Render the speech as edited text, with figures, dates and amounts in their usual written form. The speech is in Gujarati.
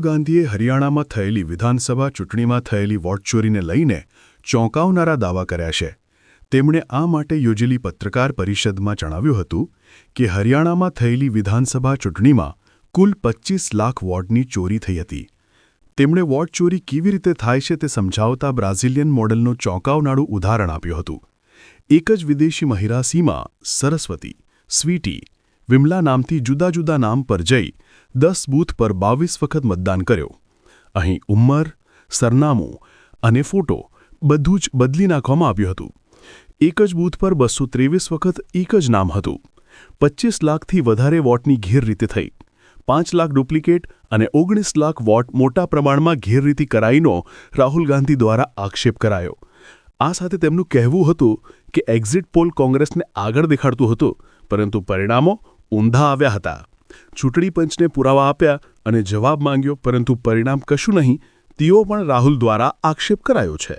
ગાંધીએ હરિયાણામાં થયેલી વિધાનસભા ચૂંટણીમાં થયેલી વોટ ચોરીને લઈને ચોંકાવનારા દાવા કર્યા છે. તેમણે આ માટે યોજેલી પત્રકાર પરિષદમાં જણાવ્યું હતું કે હરિયાણામાં થયેલી વિધાનસભા ચૂંટણીમાં કુલ 25 લાખ વોટની ચોરી થઈ હતી. તેમણે વોટ ચોરી કેવી રીતે થાય છે તે સમજાવતા બ્રાઝિલિયન મોડેલનું ચોંકાવનારું ઉદાહરણ આપ્યું હતું. એક જ વિદેશી મહિલા સીમા, સરસ્વતી, સ્વીટી, વિમલા નામથી જુદા જુદા નામ પર જઈ 10 બૂથ પર 22 વખત મતદાન કર્યો. અહીં ઉંમર, સરનામું અને ફોટો બધું જ બદલી નાખવામાં આવ્યું હતું. એક જ બૂથ પર 223 વખત એક જ નામ હતું. 25 લાખથી વધારે વોટની ગેરરીતિ થઈ. 5 લાખ ડુપ્લિકેટ અને 19 લાખ વોટ મોટા પ્રમાણમાં ગેરરીતિ કરાઈનો રાહુલ ગાંધી દ્વારા આક્ષેપ કરાયો. આ સાથે તેમનું કહેવું હતું કે એક્ઝિટ પોલ કોંગ્રેસને આગળ દેખાડતું હતું, પરંતુ પરિણામો ઊંધા આવ્યા હતા. ચૂંટણી પંચને પુરાવા આપ્યા અને જવાબ માંગ્યો, પરંતુ પરિણામ કશું નહીં, તેવો પણ રાહુલ દ્વારા આક્ષેપ કરાયો છે.